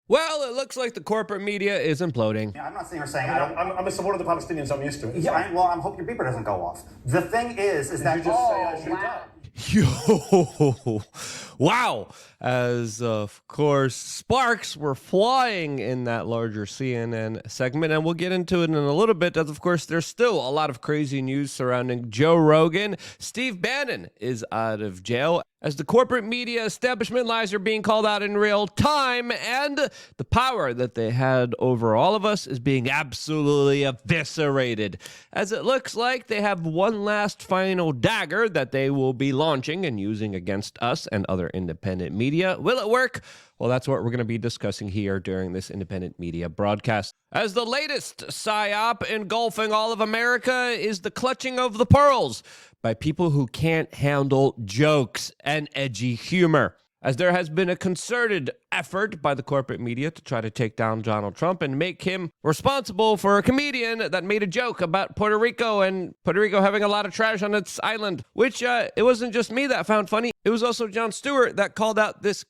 Well, it looks like the corporate media is imploding. I'm not sitting here saying I'm a supporter of the Palestinians. I'm used to it. Yeah, I hope your beeper doesn't go off. The thing is that you just say I should die? Yo, wow. As, of course, sparks were flying in that larger CNN segment, and we'll get into it in a little bit, as, of course, there's still a lot of crazy news surrounding Joe Rogan. Steve Bannon is out of jail, as the corporate media establishment lies are being called out in real time, and the power that they had over all of us is being absolutely eviscerated, as it looks like they have one last final dagger that they will be launching and using against us and other independent media. Will it work? Well, that's what we're going to be discussing here during this independent media broadcast. As the latest psyop engulfing all of America is the clutching of the pearls by people who can't handle jokes and edgy humor. As there has been a concerted effort by the corporate media to try to take down Donald Trump and make him responsible for a comedian that made a joke about Puerto Rico and Puerto Rico having a lot of trash on its island, which it wasn't just me that found funny. It was also Jon Stewart that called out this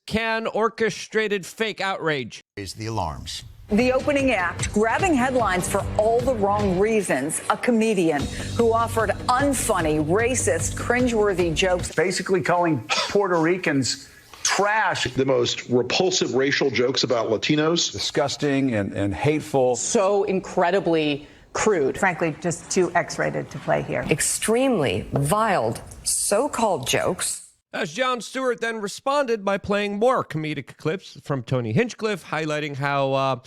orchestrated fake outrage. Raise the alarms. The opening act, grabbing headlines for all the wrong reasons. A comedian who offered unfunny, racist, cringeworthy jokes. Basically calling Puerto Ricans trash. The most repulsive racial jokes about Latinos. Disgusting and hateful. So incredibly crude. Frankly, just too X-rated to play here. Extremely vile so-called jokes. As Jon Stewart then responded by playing more comedic clips from Tony Hinchcliffe, highlighting how,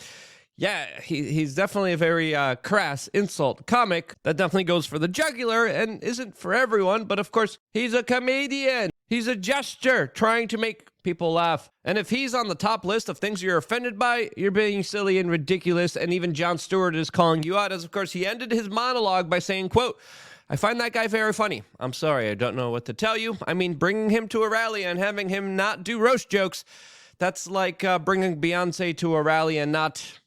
he's definitely a very crass insult comic that definitely goes for the jugular and isn't for everyone, but of course, he's a comedian. He's a gesture trying to make people laugh. And if he's on the top list of things you're offended by, you're being silly and ridiculous, and even Jon Stewart is calling you out, as of course he ended his monologue by saying, quote, "I find that guy very funny. I'm sorry, I don't know what to tell you. I mean, bringing him to a rally and having him not do roast jokes, that's like bringing Beyonce to a rally and not..."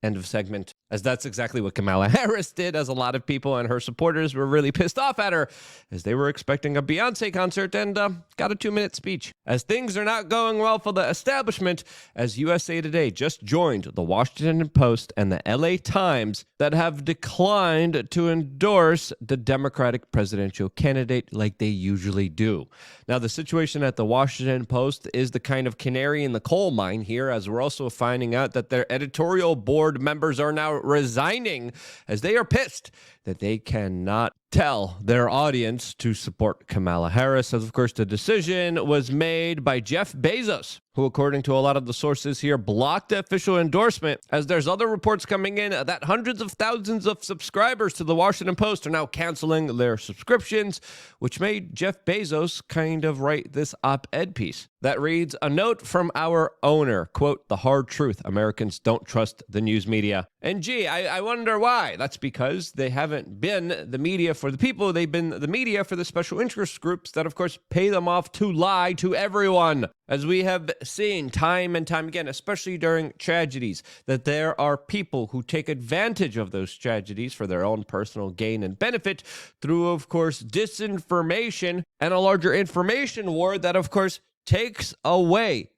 End of segment. As that's exactly what Kamala Harris did, as a lot of people and her supporters were really pissed off at her, as they were expecting a Beyonce concert and got a 2-minute speech. As things are not going well for the establishment, as USA Today just joined the Washington Post and the LA Times that have declined to endorse the Democratic presidential candidate like they usually do. Now, the situation at the Washington Post is the kind of canary in the coal mine here, as we're also finding out that their editorial board members are now resigning, as they are pissed that they cannot tell their audience to support Kamala Harris, as of course the decision was made by Jeff Bezos, who, according to a lot of the sources here, blocked the official endorsement, as there's other reports coming in that hundreds of thousands of subscribers to the Washington Post are now canceling their subscriptions, which made Jeff Bezos kind of write this op-ed piece that reads, "A note from our owner, quote, the hard truth, Americans don't trust the news media." And gee, I wonder why. That's because they haven't been the media for the people. They've been the media for the special interest groups that, of course, pay them off to lie to everyone. As we have seen time and time again, especially during tragedies, that there are people who take advantage of those tragedies for their own personal gain and benefit through, of course, disinformation and a larger information war that, of course, takes away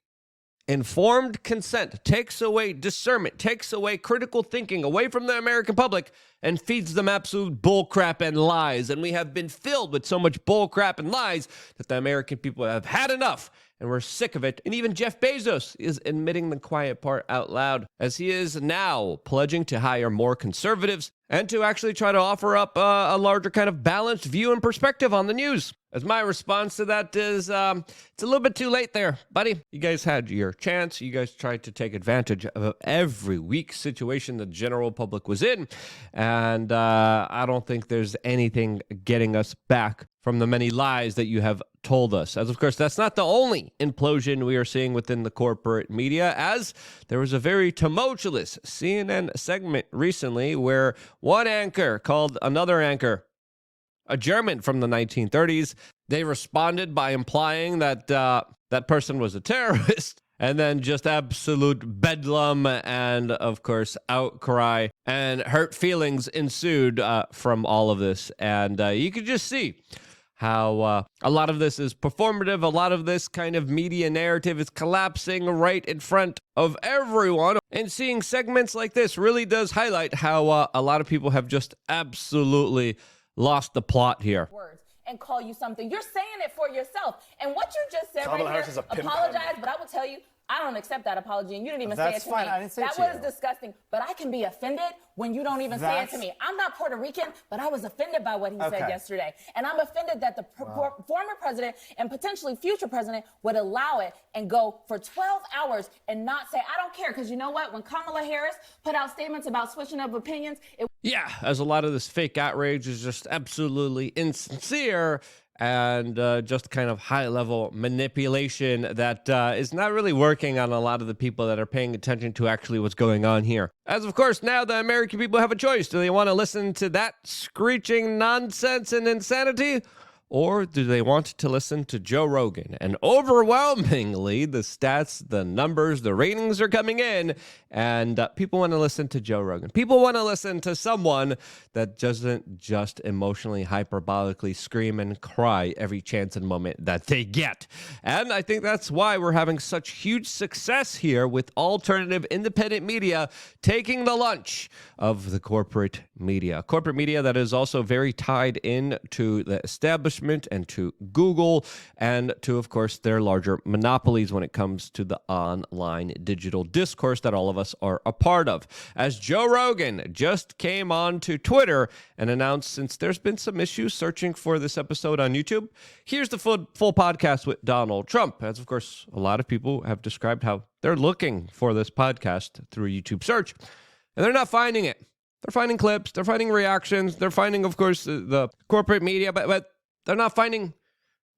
informed consent, takes away discernment, takes away critical thinking away from the American public and feeds them absolute bullcrap and lies. And we have been filled with so much bullcrap and lies that the American people have had enough, and we're sick of it. And even Jeff Bezos is admitting the quiet part out loud, as he is now pledging to hire more conservatives and to actually try to offer up a larger kind of balanced view and perspective on the news. As my response to that is, it's a little bit too late there, buddy. You guys had your chance. You guys tried to take advantage of every weak situation the general public was in. And I don't think there's anything getting us back from the many lies that you have told us. As of course, that's not the only implosion we are seeing within the corporate media, as there was a very tumultuous CNN segment recently where one anchor called another anchor a German from the 1930s. They responded by implying that that person was a terrorist, and then just absolute bedlam and, of course, outcry and hurt feelings ensued from all of this. And you could just see how a lot of this is performative. A lot of this kind of media narrative is collapsing right in front of everyone. And seeing segments like this really does highlight how a lot of people have just absolutely lost the plot here. Words and call you something. You're saying it for yourself. And what you just said Kamala right Harris here, is a pimp. apologize, but I will tell you, I don't accept that apology, and you didn't even say it That's to fine. me. I didn't say it that to was you. disgusting. But I can be offended when you don't even say it to me. I'm not Puerto Rican, but I was offended by what he said yesterday. And I'm offended that the former president and potentially future president would allow it and go for 12 hours and not say, I don't care. Because you know what? When Kamala Harris put out statements about switching of opinions, Yeah, as a lot of this fake outrage is just absolutely insincere and just kind of high-level manipulation that is not really working on a lot of the people that are paying attention to actually what's going on here. As, of course, now the American people have a choice. Do they want to listen to that screeching nonsense and insanity? Or do they want to listen to Joe Rogan? And overwhelmingly, the stats, the numbers, the ratings are coming in, and people want to listen to Joe Rogan. People want to listen to someone that doesn't just emotionally, hyperbolically scream and cry every chance and moment that they get. And I think that's why we're having such huge success here with alternative independent media taking the lunch of the corporate media. Corporate media that is also very tied in to the establishment and to Google and to, of course, their larger monopolies when it comes to the online digital discourse that all of us are a part of. As Joe Rogan just came on to Twitter and announced, since there's been some issues searching for this episode on YouTube, here's the full podcast with Donald Trump. As, of course, a lot of people have described how they're looking for this podcast through YouTube search, and they're not finding it. They're finding clips, they're finding reactions, they're finding, of course, the corporate media, but they're not finding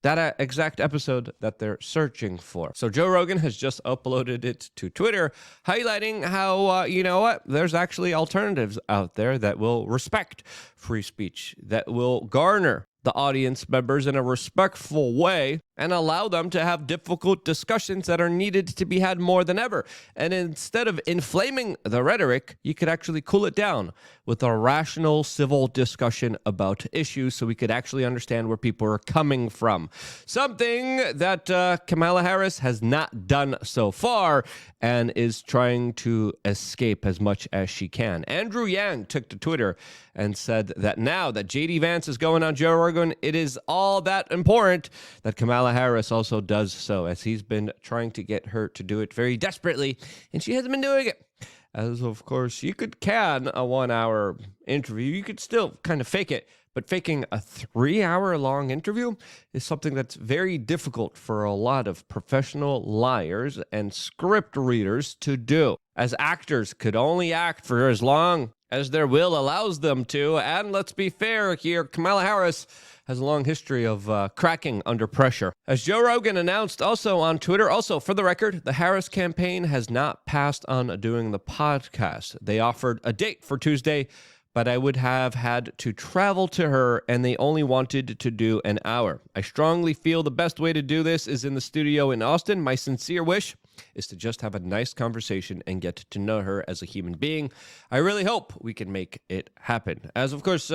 that exact episode that they're searching for. So Joe Rogan has just uploaded it to Twitter, highlighting how, you know what, there's actually alternatives out there that will respect free speech, that will garner the audience members in a respectful way and allow them to have difficult discussions that are needed to be had more than ever. And instead of inflaming the rhetoric, you could actually cool it down with a rational, civil discussion about issues so we could actually understand where people are coming from. Something that Kamala Harris has not done so far and is trying to escape as much as she can. Andrew Yang took to Twitter and said that now that J.D. Vance is going on Joe Rogan, it is all that important that Kamala Harris also does so, as he's been trying to get her to do it very desperately, and she hasn't been doing it. As, of course, you could can a 1 hour interview. You could still kind of fake it, but faking a 3 hour long interview is something that's very difficult for a lot of professional liars and script readers to do, as actors could only act for as long as their will allows them to. And let's be fair here, Kamala Harris has a long history of cracking under pressure. As Joe Rogan announced also on Twitter, also for the record, the Harris campaign has not passed on doing the podcast. They offered a date for Tuesday, but I would have had to travel to her, and they only wanted to do an hour. I strongly feel the best way to do this is in the studio in Austin. My sincere wish is to just have a nice conversation and get to know her as a human being. I really hope we can make it happen. As, of course,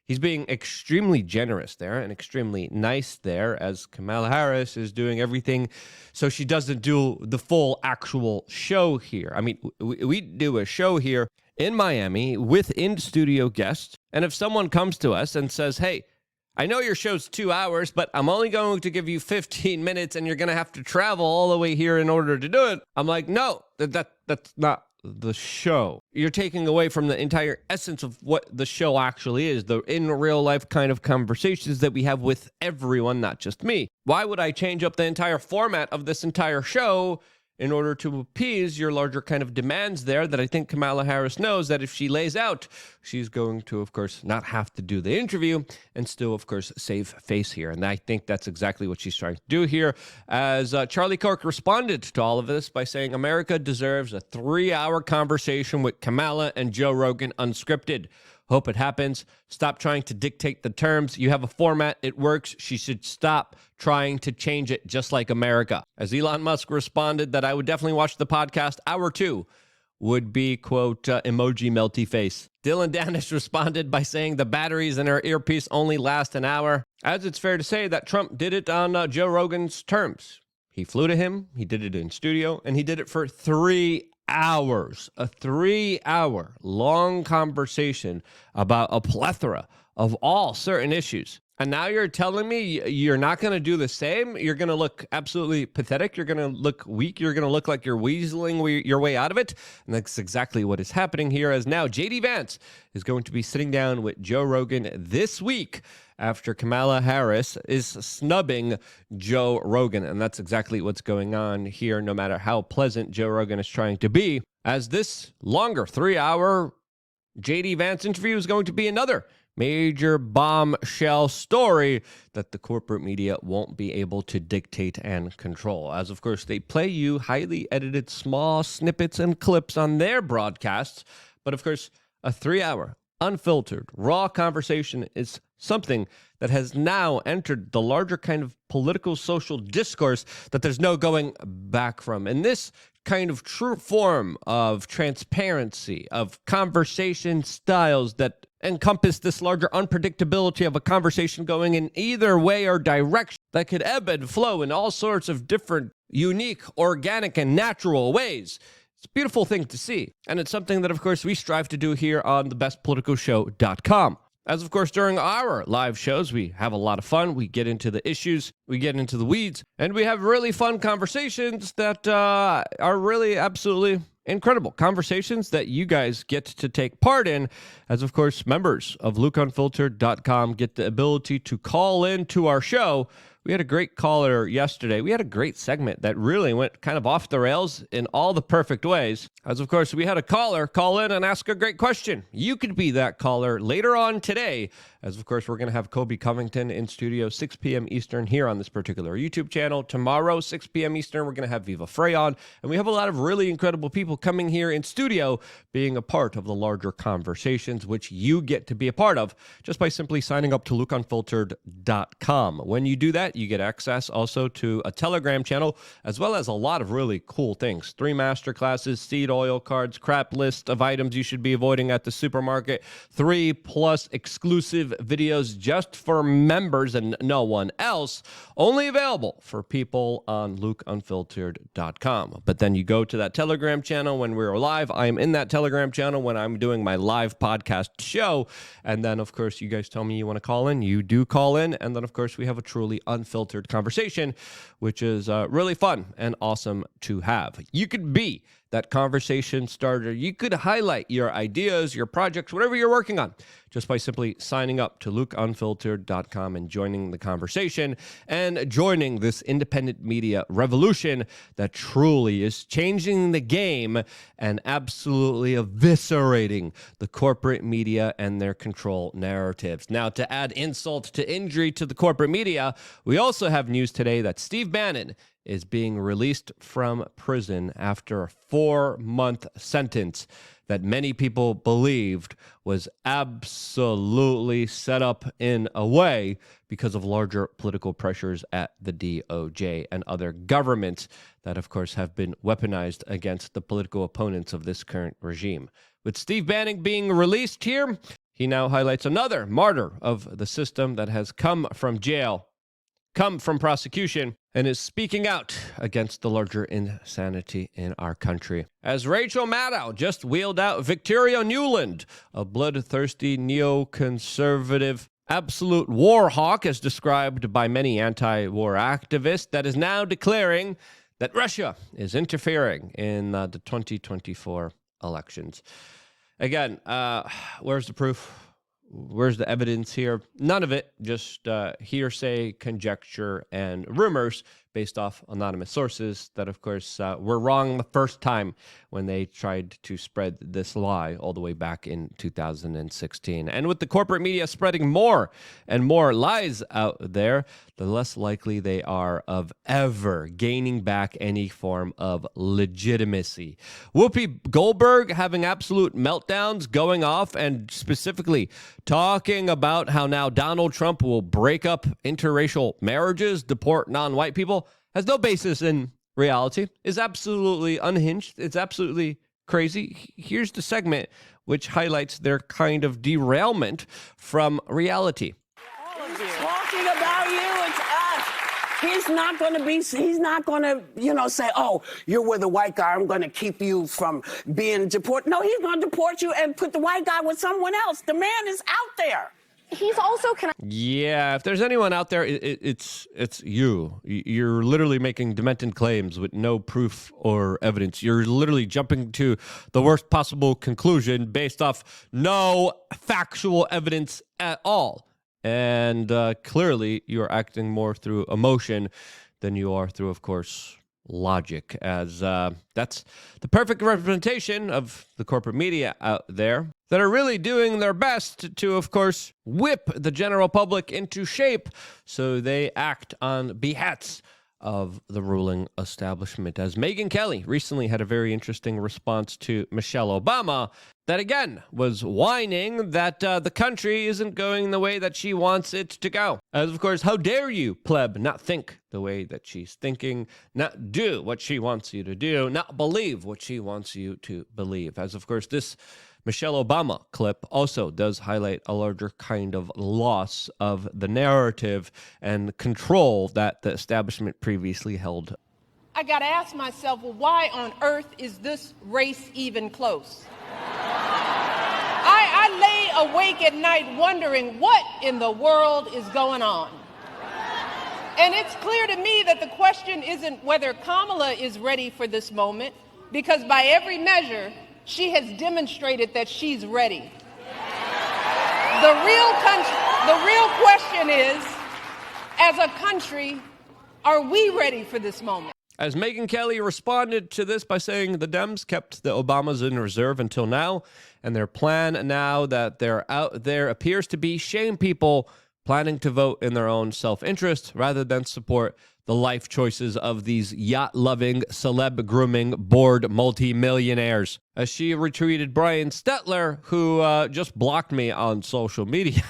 he's being extremely generous there and extremely nice there, as Kamala Harris is doing everything so she doesn't do the full actual show here. I mean, we do a show here in Miami with in-studio guests, and if someone comes to us and says, hey, I know your show's 2 hours, but I'm only going to give you 15 minutes and you're going to have to travel all the way here in order to do it, I'm like, no, that's not the show. You're taking away from the entire essence of what the show actually is, the in real life kind of conversations that we have with everyone, not just me. Why would I change up the entire format of this entire show in order to appease your larger kind of demands there that I think Kamala Harris knows that if she lays out, she's going to, of course, not have to do the interview and still, of course, save face here. And I think that's exactly what she's trying to do here. As Charlie Kirk responded to all of this by saying, America deserves a 3-hour conversation with Kamala and Joe Rogan unscripted. Hope it happens. Stop trying to dictate the terms. You have a format. It works. She should stop trying to change it, just like America. As Elon Musk responded that I would definitely watch the podcast hour 2 would be, quote, emoji melty face. Dylan Danish responded by saying the batteries in her earpiece only last an hour, as it's fair to say that Trump did it on Joe Rogan's terms. He flew to him, he did it in studio, and he did it for 3 hours. A 3-hour long conversation about a plethora of all certain issues. And now you're telling me you're not going to do the same? You're going to look absolutely pathetic. You're going to look weak. You're going to look like you're weaseling your way out of it. And that's exactly what is happening here, as now J.D. Vance is going to be sitting down with Joe Rogan this week after Kamala Harris is snubbing Joe Rogan. And that's exactly what's going on here, no matter how pleasant Joe Rogan is trying to be, as this longer 3-hour J.D. Vance interview is going to be another major bombshell story that the corporate media won't be able to dictate and control. As, of course, they play you highly edited small snippets and clips on their broadcasts. But, of course, a 3-hour, unfiltered, raw conversation is something that has now entered the larger kind of political social discourse that there's no going back from. And this kind of true form of transparency, of conversation styles that encompass this larger unpredictability of a conversation going in either way or direction that could ebb and flow in all sorts of different, unique, organic, and natural ways. It's a beautiful thing to see. And it's something that, of course, we strive to do here on thebestpoliticalshow.com. As, of course, during our live shows, we have a lot of fun. We get into the issues, we get into the weeds, and we have really fun conversations that are really absolutely incredible. Conversations that you guys get to take part in, as, of course, members of LukeUnfiltered.com get the ability to call in to our show. We had a great caller yesterday. We had a great segment that really went kind of off the rails in all the perfect ways. As, of course, we had a caller call in and ask a great question. You could be that caller later on today. As, of course, we're going to have Kobe Covington in studio, 6 p.m. Eastern here on this particular YouTube channel. Tomorrow, 6 p.m. Eastern, we're going to have Viva Frey on. And we have a lot of really incredible people coming here in studio, being a part of the larger conversations, which you get to be a part of just by simply signing up to LukeUnfiltered.com. When you do that, you get access also to a Telegram channel, as well as a lot of really cool things. 3 masterclasses, seed oil cards, crap list of items you should be avoiding at the supermarket, 3+ exclusive videos just for members and no one else, only available for people on LukeUnfiltered.com. But then you go to that Telegram channel when we're live. I'm in that Telegram channel when I'm doing my live podcast show. And then, of course, you guys tell me you want to call in. You do call in. And then, of course, we have a truly unfiltered conversation, which is really fun and awesome to have. You could be that conversation starter. You could highlight your ideas, your projects, whatever you're working on, just by simply signing up to LukeUnfiltered.com and joining the conversation and joining this independent media revolution that truly is changing the game and absolutely eviscerating the corporate media and their control narratives. Now, to add insult to injury to the corporate media, we also have news today that Steve Bannon is being released from prison after a 4-month sentence that many people believed was absolutely set up in a way because of larger political pressures at the DOJ and other governments that, of course, have been weaponized against the political opponents of this current regime. With Steve Bannon being released here, he now highlights another martyr of the system that has come from jail, come from prosecution, and is speaking out against the larger insanity in our country. As Rachel Maddow just wheeled out Victoria Nuland, a bloodthirsty neoconservative absolute war hawk, as described by many anti-war activists, that is now declaring that Russia is interfering in the 2024 elections. Again, where's the proof? Where's the evidence here? None of it, just hearsay, conjecture, and rumors based off anonymous sources that, of course, were wrong the first time when they tried to spread this lie all the way back in 2016. And with the corporate media spreading more and more lies out there, the less likely they are of ever gaining back any form of legitimacy. Whoopi Goldberg having absolute meltdowns, going off and specifically talking about how now Donald Trump will break up interracial marriages, deport non-white people, has no basis in reality, is absolutely unhinged. It's absolutely crazy? Here's the segment which highlights their kind of derailment from reality. He's talking about you. It's us. He's not going to, say, oh, you're with a white guy. I'm going to keep you from being deported. No, he's going to deport you and put the white guy with someone else. The man is out there. He's also Yeah, if there's anyone out there, it's you. You're literally making demented claims with no proof or evidence. You're literally jumping to the worst possible conclusion based off no factual evidence at all. And clearly, you're acting more through emotion than you are through, of course, logic, as that's the perfect representation of the corporate media out there that are really doing their best to, of course, whip the general public into shape so they act on behests of the ruling establishment. As Megyn Kelly recently had a very interesting response to Michelle Obama that, again, was whining that the country isn't going the way that she wants it to go. As, of course, how dare you, pleb, not think the way that she's thinking, not do what she wants you to do, not believe what she wants you to believe. As, of course, this Michelle Obama clip also does highlight a larger kind of loss of the narrative and control that the establishment previously held. I got to ask myself, well, why on earth is this race even close? I lay awake at night wondering what in the world is going on. And it's clear to me that the question isn't whether Kamala is ready for this moment, because by every measure, she has demonstrated that she's ready. The real question is, as a country, are we ready for this moment? As Megyn Kelly responded to this by saying the Dems kept the Obamas in reserve until now, and their plan now that they're out there appears to be shame people planning to vote in their own self-interest rather than support the life choices of these yacht-loving, celeb-grooming, bored multi-millionaires. As she retweeted Brian Stetler, who just blocked me on social media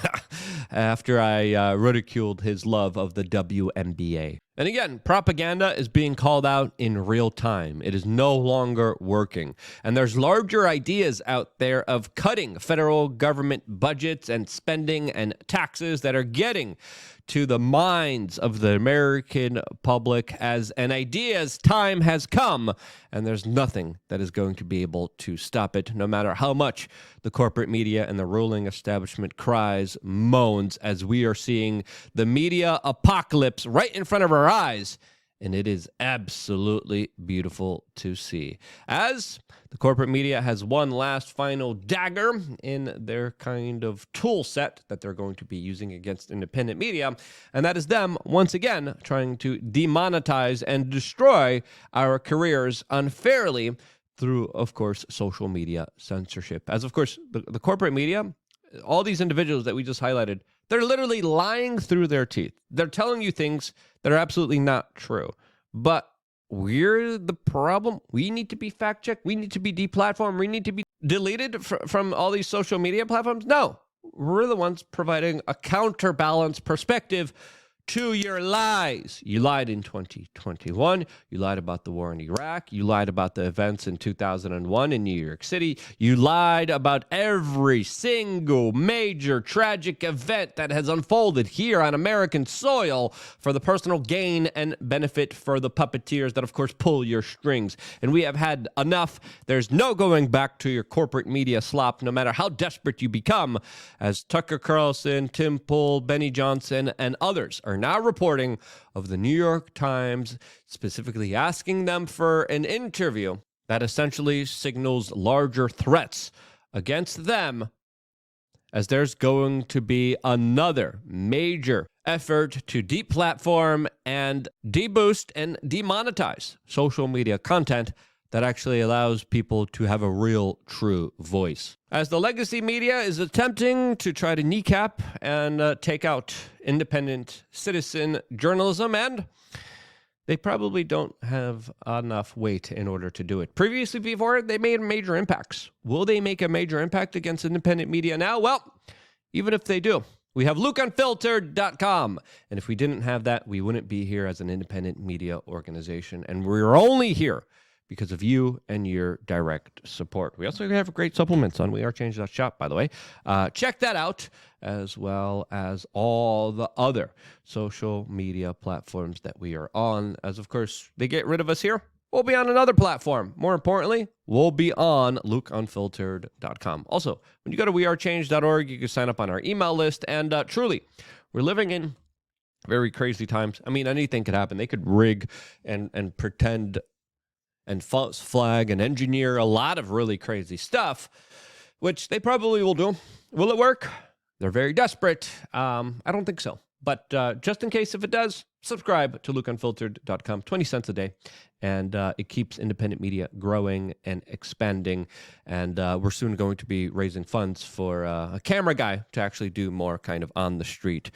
after I ridiculed his love of the WNBA. And again, propaganda is being called out in real time. It is no longer working. And there's larger ideas out there of cutting federal government budgets and spending and taxes that are getting to the minds of the American public as an idea's time has come, and there's nothing that is going to be able to stop it, no matter how much the corporate media and the ruling establishment cries, moans, as we are seeing the media apocalypse right in front of our eyes. And it is absolutely beautiful to see. As the corporate media has one last final dagger in their kind of tool set that they're going to be using against independent media, and that is them, once again, trying to demonetize and destroy our careers unfairly through, of course, social media censorship. As, of course, the corporate media, all these individuals that we just highlighted, they're literally lying through their teeth. They're telling you things that are absolutely not true. But we're the problem. We need to be fact-checked. We need to be deplatformed. We need to be deleted from all these social media platforms. No, we're the ones providing a counterbalance perspective to your lies. You lied in 2021. You lied about the war in Iraq. You lied about the events in 2001 in New York City. You lied about every single major tragic event that has unfolded here on American soil for the personal gain and benefit for the puppeteers that, of course, pull your strings. And we have had enough. There's no going back to your corporate media slop, no matter how desperate you become, as Tucker Carlson, Tim Pool, Benny Johnson, and others are now reporting of the New York Times specifically asking them for an interview that essentially signals larger threats against them, as there's going to be another major effort to deplatform and deboost and demonetize social media content that actually allows people to have a real, true voice. As the legacy media is attempting to try to kneecap and take out independent citizen journalism, and they probably don't have enough weight in order to do it. Previously, before, they made major impacts. Will they make a major impact against independent media now? Well, even if they do, we have LukeUnfiltered.com. And if we didn't have that, we wouldn't be here as an independent media organization. And we're only here because of you and your direct support. We also have great supplements on wearechange.shop, by the way. Check that out, as well as all the other social media platforms that we are on. As, of course, they get rid of us here, we'll be on another platform. More importantly, we'll be on lukeunfiltered.com. Also, when you go to wearechange.org, you can sign up on our email list. And truly, we're living in very crazy times. I mean, anything could happen. They could rig and pretend and false flag and engineer a lot of really crazy stuff, which they probably will do. Will it work? They're very desperate. I don't think so. But just in case if it does, subscribe to lukeunfiltered.com, 20 cents a day. And it keeps independent media growing and expanding. And we're soon going to be raising funds for a camera guy to actually do more kind of on the street,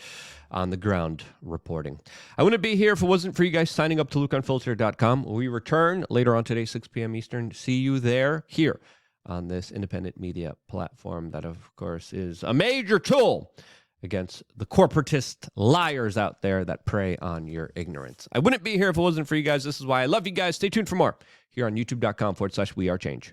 on the ground reporting. I wouldn't be here if it wasn't for you guys signing up to lukeunfiltered.com. We return later on today, 6 p.m. Eastern. See you there, here on this independent media platform that, of course, is a major tool against the corporatist liars out there that prey on your ignorance. I wouldn't be here if it wasn't for you guys. This is why I love you guys. Stay tuned for more here on youtube.com/wearechange.